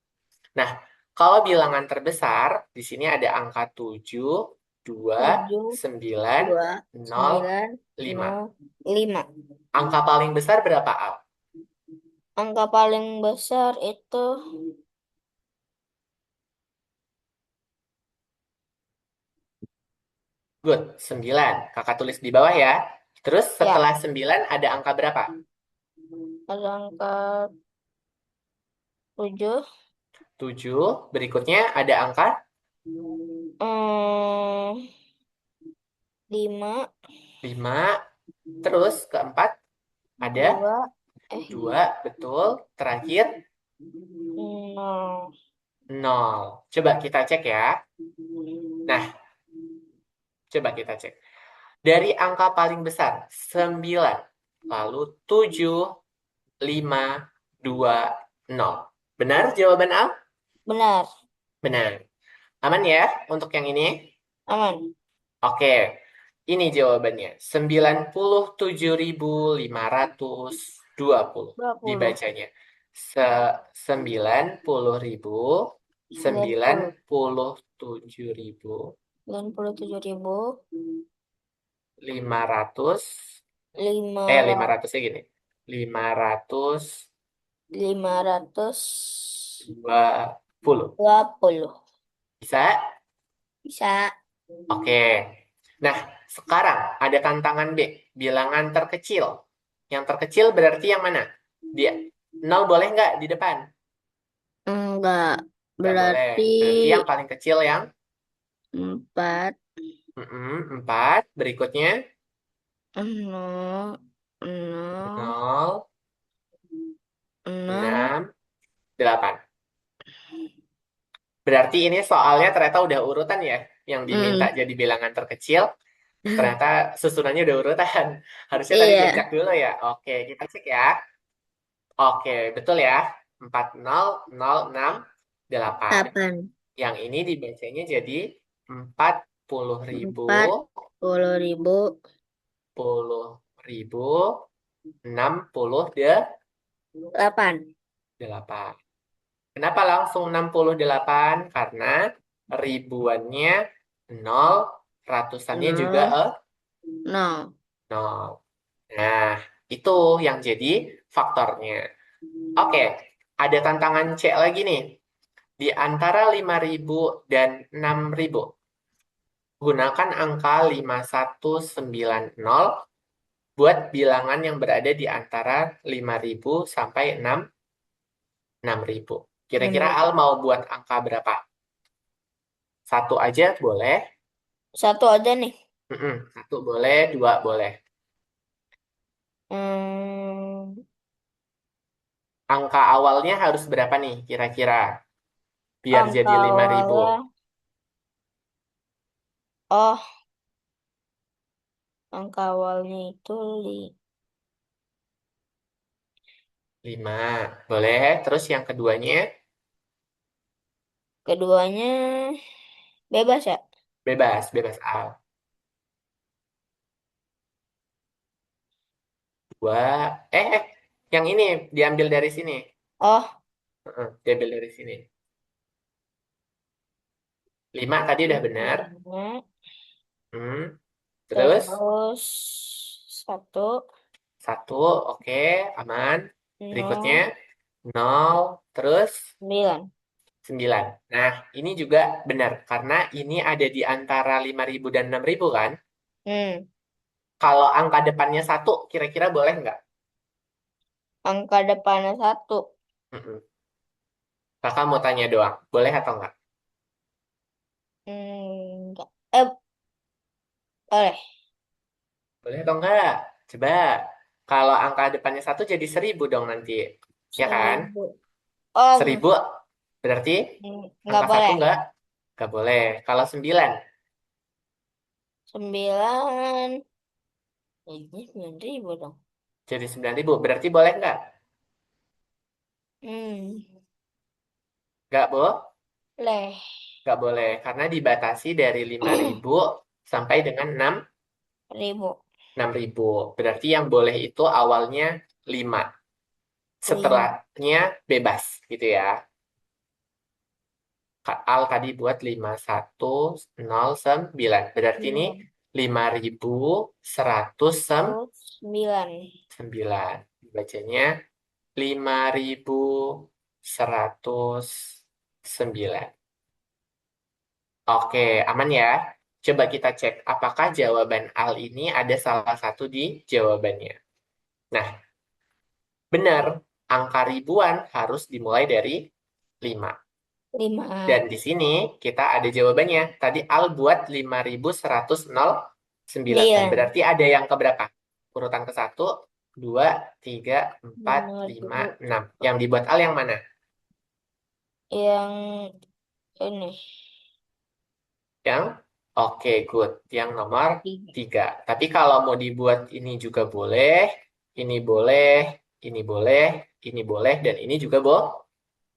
Nah, kalau bilangan terbesar, di sini ada angka 7, 2, 7, 9, 2, 0, 9, 5. 0, 5. Angka paling besar berapa, Al? Angka paling besar itu Good, 9. Kakak tulis di bawah ya. Terus ya, setelah 9 ada angka berapa? ada angka 7. 7. Berikutnya ada angka Hmm, 5, 5. Terus keempat ada 2, 2. Betul. Terakhir 0. 0. Coba kita cek ya. Nah, coba kita cek. Dari angka paling besar, 9. Lalu 7, 5, 2, 0. Benar jawaban Al? Benar. Benar. Aman ya untuk yang ini? Aman. Oke, ini jawabannya. 97.520. 20. Dibacanya. Se 90. 97.500 97.000. lima 500. ratusnya gini. 520. 520. Bisa? Bisa. Oke. Nah, sekarang ada tantangan B, bilangan terkecil. Yang terkecil berarti yang mana? Dia 0 boleh nggak di depan? Enggak. Nggak boleh. Berarti Berarti yang paling kecil yang 4, 4. Berikutnya 0, 0, 0, 6. 6, 8. Berarti ini soalnya ternyata udah urutan ya. Yang diminta Hmm, jadi bilangan terkecil. Ternyata susunannya udah urutan. Harusnya tadi iya. diacak dulu ya. Oke, kita cek ya. Oke, betul ya. 4006 8. 8. Yang ini dibacanya jadi 40.000 40.000. 10.000 8. 68. Kenapa langsung 68? Karena ribuannya 0, ratusannya juga 0, 0. 0. Nah, itu yang jadi faktornya. Oke, ada tantangan C lagi nih. Di antara 5.000 dan 6.000, gunakan angka 5190 buat bilangan yang berada di antara 5.000 sampai 6.000. Kira-kira Al 6.000. mau buat angka berapa? Satu aja boleh. Satu aja nih. Satu boleh, dua boleh. Hmm, Angka awalnya harus berapa nih kira-kira? Biar angka jadi 5.000. awalnya. Oh, angka awalnya itu 5. Boleh. Terus yang keduanya keduanya bebas ya? bebas, bebas Al. Dua. Yang ini diambil dari sini. Oh, Diambil dari sini. 5 tadi udah benar. lima. Hmm. Terus Terus satu, satu, oke, aman. Berikutnya nol, nol, terus 9. 9. Nah, ini juga benar karena ini ada di antara 5.000 dan 6.000 kan? Hmm, Kalau angka depannya satu, kira-kira boleh nggak? angka depannya satu. Mm-mm. Kakak mau tanya doang, boleh atau nggak? Enggak. Boleh. Boleh atau nggak? Coba. Kalau angka depannya satu jadi 1.000 dong nanti. Ya kan? 1.000. Oh, 1.000 berarti nggak angka satu boleh. nggak? Nggak boleh. Kalau 9 9. Ini 9.000 dong. jadi 9.000 berarti boleh nggak? Hmm, Nggak boleh. boleh. Nggak boleh. Karena dibatasi dari 5.000 sampai dengan 1.000. 6.000. Berarti yang boleh itu awalnya 5. 5. Setelahnya bebas gitu ya. Al tadi buat 5109. Berarti ini 9. 5.109. 9. Bacanya 5.109. Oke, aman ya. Coba kita cek apakah jawaban Al ini ada salah satu di jawabannya. Nah, benar. Angka ribuan harus dimulai dari 5. 5. Dan di sini kita ada jawabannya. Tadi Al buat 5.109. 9. Berarti ada yang keberapa? Urutan ke satu, 2, 3, 4, lima 5, ribu 6. Yang dibuat Al yang mana? Yang ini. Yang oke, good. Yang nomor Tiga. 3. Tapi kalau mau dibuat ini juga boleh, ini boleh, ini boleh, ini boleh, dan ini juga boleh.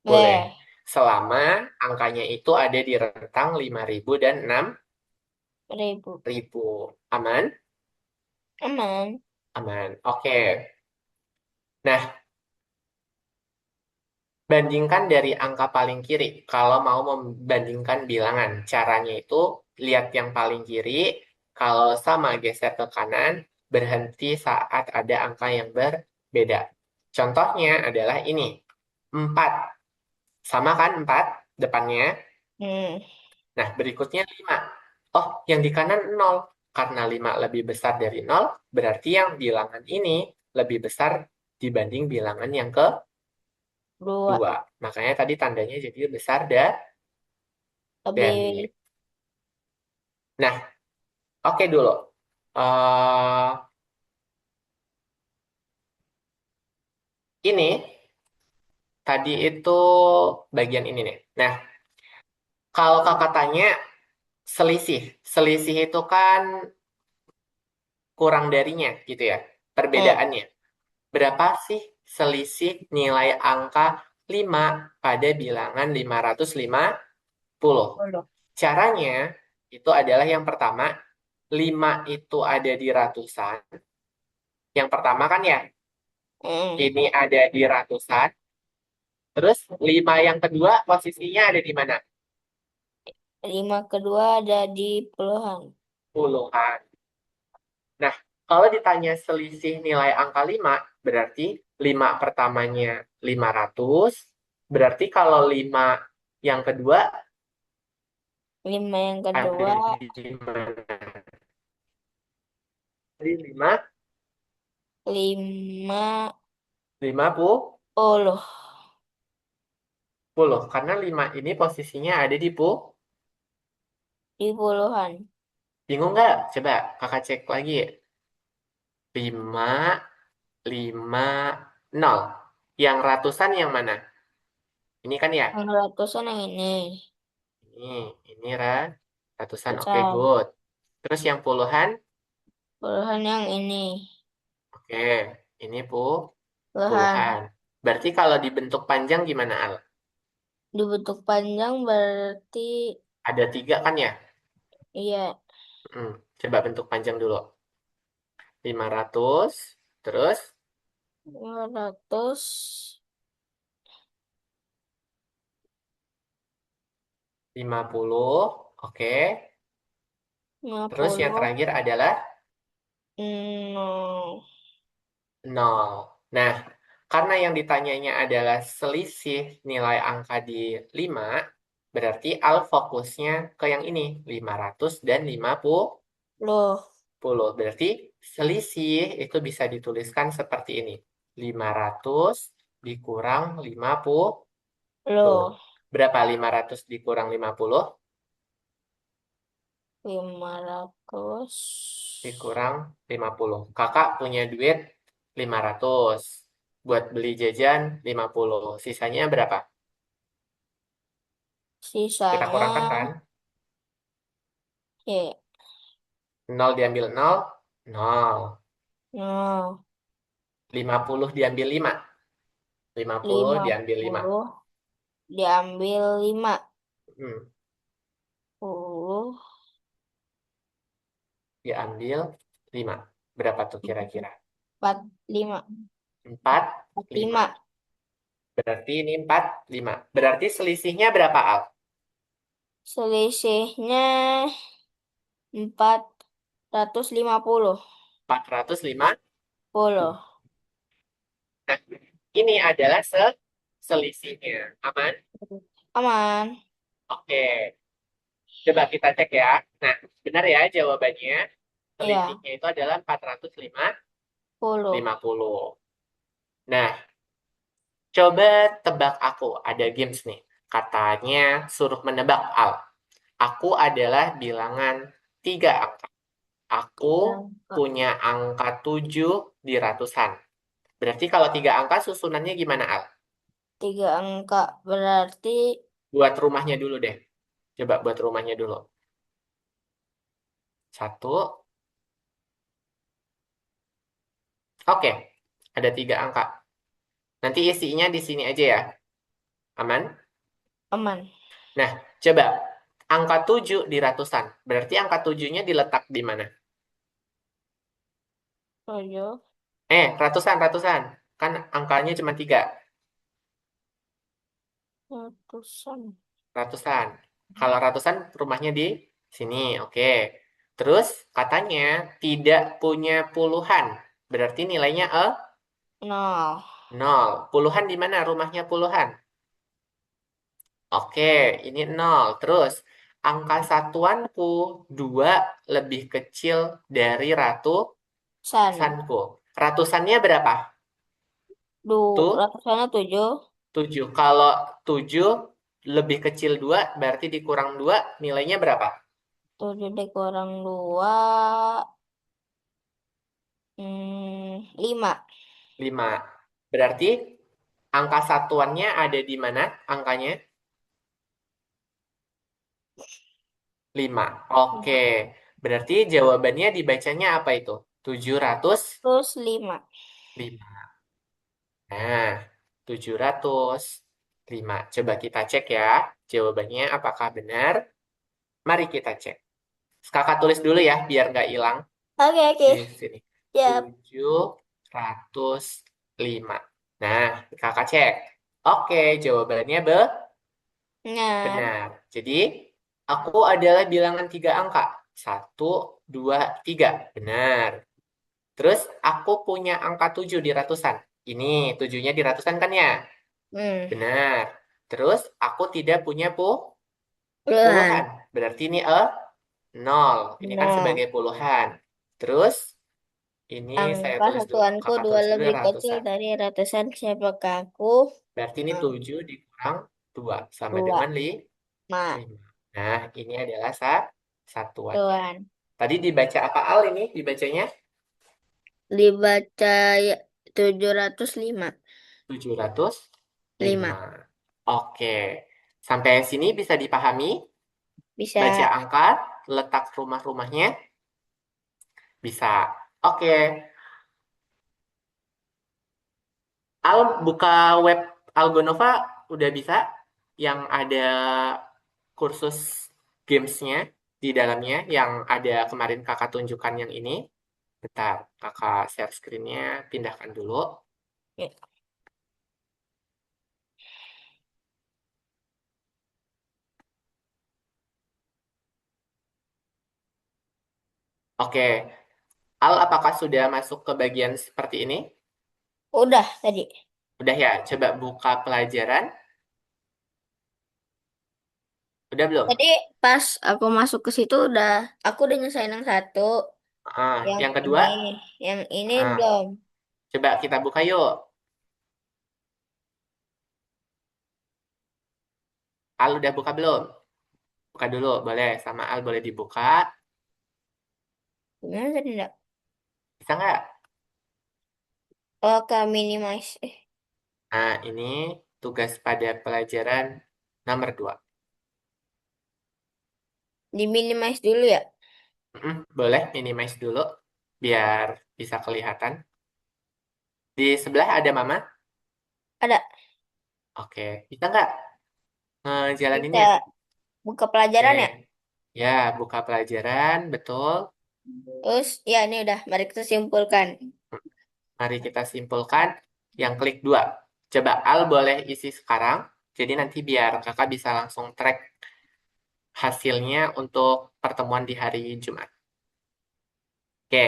Eh, Selama angkanya itu ada di rentang 5.000 dan ribu. 6.000. Aman? Aman. Aman. Oke. Nah, bandingkan dari angka paling kiri. Kalau mau membandingkan bilangan, caranya itu lihat yang paling kiri. Kalau sama geser ke kanan, berhenti saat ada angka yang berbeda. Contohnya adalah ini. 4. Sama kan 4 depannya? Hmm. Nah, berikutnya 5. Oh, yang di kanan 0. Karena 5 lebih besar dari 0, berarti yang bilangan ini lebih besar dibanding bilangan yang Dua. kedua. Makanya tadi tandanya jadi besar dari. Lebih. Nah, oke dulu. eh ini tadi itu bagian ini nih. Nah, kalau kakak tanya selisih. Selisih itu kan kurang darinya gitu ya. Hmm. Perbedaannya. Berapa sih selisih nilai angka 5 pada bilangan 550? Puluh. Caranya itu adalah yang pertama, 5 itu ada di ratusan. Yang pertama kan ya, Hmm. ini ada di ratusan. Terus 5 yang kedua posisinya ada di mana? 5 kedua ada di puluhan. Puluhan. Nah, kalau ditanya selisih nilai angka 5 berarti 5 pertamanya 500. Berarti kalau 5 yang kedua 5 yang ada kedua di mana? Jadi 5, lima 50. puluh Karena 5 ini posisinya ada di di puluhan. bingung nggak? Coba kakak cek lagi. 5, 5, 0. Yang ratusan yang mana? Ini kan ya? Yang ratusan yang ini. Ini, ini ratusan. Oke, Ratusan. good. Terus yang puluhan? Puluhan yang ini. Oke, ini Puluhan. puluhan. Berarti kalau dibentuk panjang gimana, Al? Dibentuk panjang berarti Ada 3 kan ya? iya Coba bentuk panjang dulu. 500, terus 500. 50, oke. Terus yang 50. terakhir adalah Nol. nol. Nah, karena yang ditanyanya adalah selisih nilai angka di 5, berarti Al fokusnya ke yang ini, 500 dan 50. Loh, Berarti selisih itu bisa dituliskan seperti ini. 500 dikurang 50. loh. Berapa 500 dikurang 50? 500. Dikurang 50. Kakak punya duit 500. Buat beli jajan 50. Sisanya berapa? Kita Sisanya, kurangkan kan? ya, 0 diambil 0, 0. nol. 50 diambil 5. 50 lima diambil 5. puluh diambil 5. Hmm, 10. diambil 5. Berapa tuh kira-kira? 45. 4, 5. 45. Berarti ini 4, 5. Berarti selisihnya berapa, Al? Selisihnya 450. 450. Puluh. Nah, ini adalah selisihnya. Aman? Aman. Oke. Coba kita cek ya. Nah, benar ya jawabannya. Ya, Selisihnya itu adalah 450. 10. Nah, coba tebak aku. Ada games nih. Katanya suruh menebak Al. Aku adalah bilangan 3 angka. Aku 3 angka. punya angka 7 di ratusan. Berarti kalau 3 angka susunannya gimana, Al? 3 angka berarti Buat rumahnya dulu deh. Coba buat rumahnya dulu. Satu. Oke. Ada 3 angka. Nanti isinya di sini aja ya. Aman? aman. Nah, coba. Angka 7 di ratusan. Berarti angka 7-nya diletak di mana? Tujuh. Ratusan, ratusan. Kan angkanya cuma 3. Ratusan. Ratusan. Kalau ratusan rumahnya di sini. Oke. Terus katanya tidak punya puluhan. Berarti nilainya 0. 0. Puluhan di mana rumahnya puluhan? Oke, ini 0. Terus angka satuanku 2 lebih kecil dari San. ratusanku. Ratusannya berapa? Tuh, Ratusannya 7. 7. Kalau 7 lebih kecil 2 berarti dikurang 2 nilainya berapa? 7 dikurang 2. 5. 5. Berarti angka satuannya ada di mana angkanya? 5. Oke. Berarti jawabannya dibacanya apa itu? 705. Terus 5. Nah, 705. Coba kita cek ya. Jawabannya apakah benar? Mari kita cek. Kakak tulis dulu ya, biar nggak hilang Oke, oke. di sini. Siap. 705. Nah, kakak cek. Oke, jawabannya Benar. benar. Jadi, aku adalah bilangan 3 angka. 1, 2, 3. Benar. Terus, aku punya angka 7 di ratusan. Ini, 7-nya di ratusan kan ya? Hmm. Benar. Terus, aku tidak punya puluhan. Puluhan. Berarti ini 0. Ini kan Nah, sebagai puluhan. Terus, ini saya angka tulis dulu. satuanku Kakak 2 tulis dulu lebih kecil ratusan. dari ratusan. Siapakah aku? Berarti ini Hmm, 7 dikurang 2 sama 2. dengan Nah, 5. Nah, ini adalah satuannya. satuan. Tadi dibaca apa Al ini? Dibacanya Dibaca ya, 705. 5. 705. Oke. Sampai sini bisa dipahami? Baca Bisa. angka, letak rumah-rumahnya? Bisa. Oke. Al buka web Algonova udah bisa? Yang ada kursus gamesnya di dalamnya yang ada kemarin kakak tunjukkan yang ini. Bentar, kakak share screen-nya, pindahkan dulu. Ya. Oke, Al, apakah sudah masuk ke bagian seperti ini? Udah tadi. Udah ya, coba buka pelajaran. Udah belum? Tadi pas aku masuk ke situ aku udah nyelesain yang satu, yang Yang kedua, ini, yang ini ah, belum. coba kita buka yuk. Al udah buka belum? Buka dulu, boleh. Sama Al boleh dibuka. Gimana tadi enggak? Bisa nggak? Oh, ke minimize. Nah, ini tugas pada pelajaran nomor 2. Di minimize dulu ya. Boleh minimize dulu, biar bisa kelihatan. Di sebelah ada Mama. Ada. Oke, bisa nggak ngejalaninnya? Kita buka Oke, pelajaran ya. ya, buka pelajaran, betul. Terus ya ini udah. Mari kita simpulkan. Mari kita simpulkan yang klik 2. Coba Al boleh isi sekarang. Jadi nanti biar kakak bisa langsung track hasilnya untuk pertemuan di hari Jumat. Oke,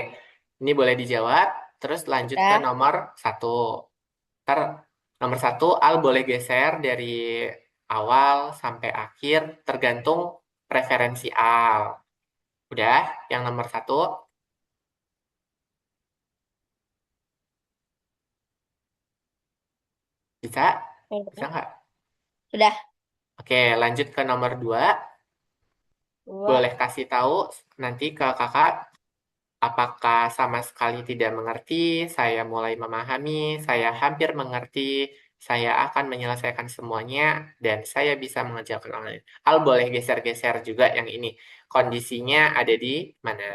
ini boleh dijawab. Terus lanjut ke Udah. nomor 1. Ntar nomor 1 Al boleh geser dari awal sampai akhir tergantung preferensi Al. Udah, yang nomor 1 bisa? Bisa nggak? Sudah. Oke, lanjut ke nomor 2. Dua. Boleh kasih tahu nanti ke kakak apakah sama sekali tidak mengerti, saya mulai memahami, saya hampir mengerti, saya akan menyelesaikan semuanya, dan saya bisa mengerjakan online. Al boleh geser-geser juga yang ini. Kondisinya ada di mana?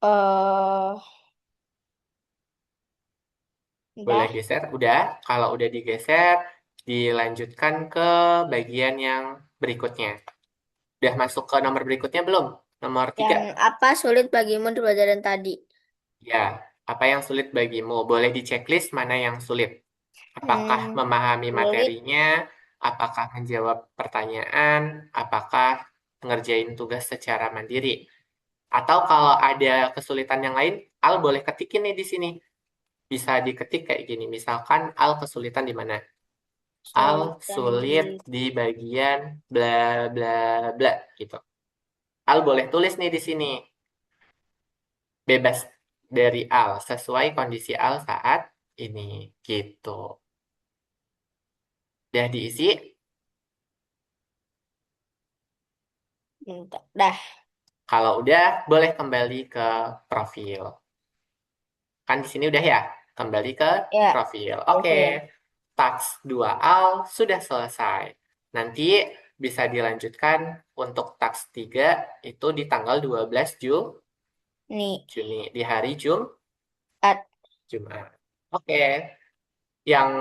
eh Boleh Udah. geser? Udah. Kalau udah digeser, dilanjutkan ke bagian yang berikutnya. Udah masuk ke nomor berikutnya belum? Nomor 3. Yang apa sulit bagimu di pelajaran tadi? Ya, apa yang sulit bagimu? Boleh di checklist mana yang sulit. Apakah Hmm, memahami sulit. materinya, apakah menjawab pertanyaan, apakah ngerjain tugas secara mandiri. Atau kalau ada kesulitan yang lain, Al boleh ketikin nih di sini. Bisa diketik kayak gini. Misalkan Al kesulitan di mana? Al Kesulitan sulit di di bagian bla bla bla gitu. Al boleh tulis nih di sini. Bebas dari Al sesuai kondisi Al saat ini gitu. Udah diisi. dah. Kalau udah, boleh kembali ke profil. Kan di sini udah ya, kembali ke Ya, profil. Oke, profil. task 2Al sudah selesai. Nanti bisa dilanjutkan untuk task 3 itu di tanggal 12 Nih, Juni, di hari at. Jumat. Oke, yang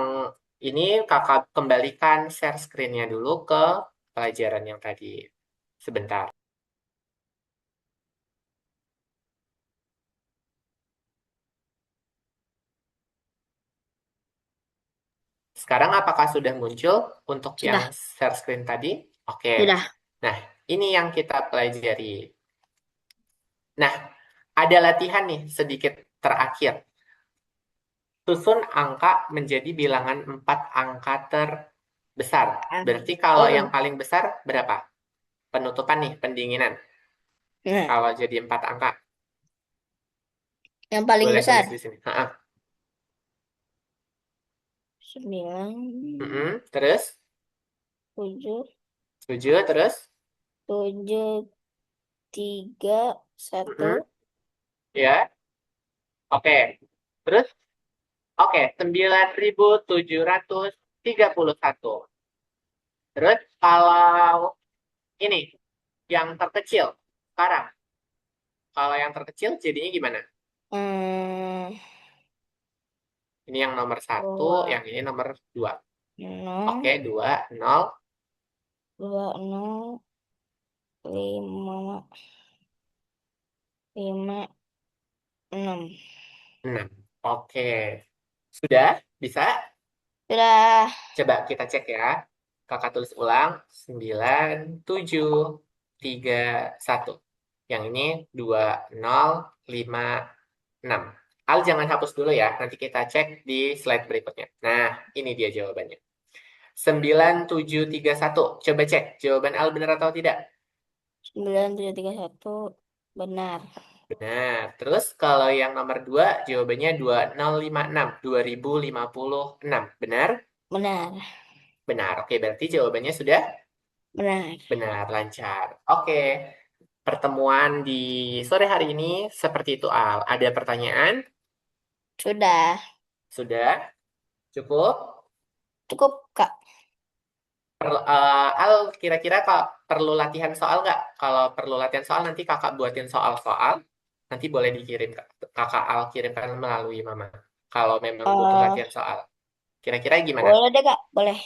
ini kakak kembalikan share screen-nya dulu ke pelajaran yang tadi. Sebentar. Sekarang apakah sudah muncul untuk yang Sudah. share screen tadi? Oke. Sudah. Nah, ini yang kita pelajari. Nah, ada latihan nih sedikit terakhir. Susun angka menjadi bilangan 4 angka terbesar. Ah. Berarti kalau yang Oh, paling besar berapa? Penutupan nih, pendinginan. nah, Kalau jadi 4 angka, yang paling boleh besar. tulis di sini. Ha-ha. 9, Terus, 7, 7, terus. 7, 3, satu. Mm-mm. Ya, oke. Terus, oke, 9.731. Terus kalau ini yang terkecil sekarang, kalau yang terkecil jadinya gimana? Hmm, Ini yang nomor 1, dua, yang ini nomor 2. Oke, nol, 2, 0, dua, nol, lima, lima, enam. 6. Oke, sudah bisa? Sudah. Coba kita cek ya. Kakak tulis ulang, 9, 7. 1. Yang ini 2056. Al jangan hapus dulu ya, nanti kita cek di slide berikutnya. Nah, ini dia jawabannya. 9731. Coba cek jawaban Al benar atau tidak. 9731 benar. Benar. Terus kalau yang nomor 2 jawabannya 2056. 2056. Benar? Benar. Benar. Oke, berarti jawabannya sudah Benar. benar, lancar. Oke, pertemuan di sore hari ini seperti itu, Al. Ada pertanyaan? Sudah. Sudah? Cukup? Cukup, Kak. Al, kira-kira kalau perlu latihan soal nggak? Kalau perlu latihan soal, nanti kakak buatin soal-soal. Nanti boleh dikirim, kakak Al kirimkan melalui mama. Kalau memang butuh Eh, latihan soal. Kira-kira gimana? boleh deh, Kak. Boleh.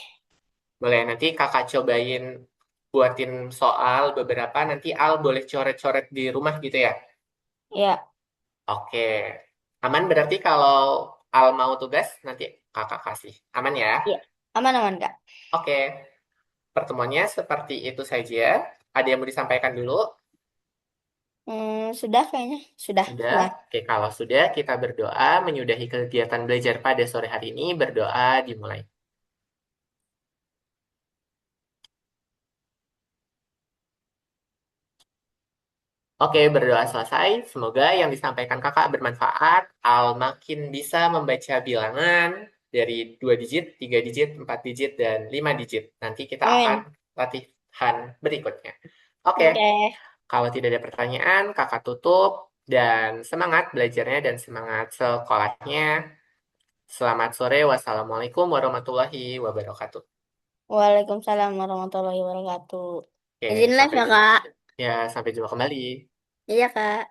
Boleh, nanti kakak cobain buatin soal beberapa. Nanti Al boleh coret-coret di rumah gitu ya? Ya. Oke. Aman berarti kalau Al mau tugas, nanti kakak kasih. Aman ya? Ya. Aman-aman, Kak. Oke. Pertemuannya seperti itu saja. Ada yang mau disampaikan dulu? Sudah kayaknya. Sudah. Sudah? Sudah. Oke, kalau sudah kita berdoa menyudahi kegiatan belajar pada sore hari ini. Berdoa dimulai. Oke, berdoa selesai. Semoga yang disampaikan kakak bermanfaat. Al makin bisa membaca bilangan dari 2 digit, 3 digit, 4 digit, dan 5 digit. Nanti kita akan Amin. latihan berikutnya. Oke, Oke. kalau tidak ada pertanyaan, kakak tutup. Dan semangat belajarnya dan semangat sekolahnya. Selamat sore. Wassalamualaikum warahmatullahi wabarakatuh. Waalaikumsalam warahmatullahi wabarakatuh. Oke, Izin live sampai ya, jumpa. Kak. Ya, sampai jumpa kembali. Iya, Kak.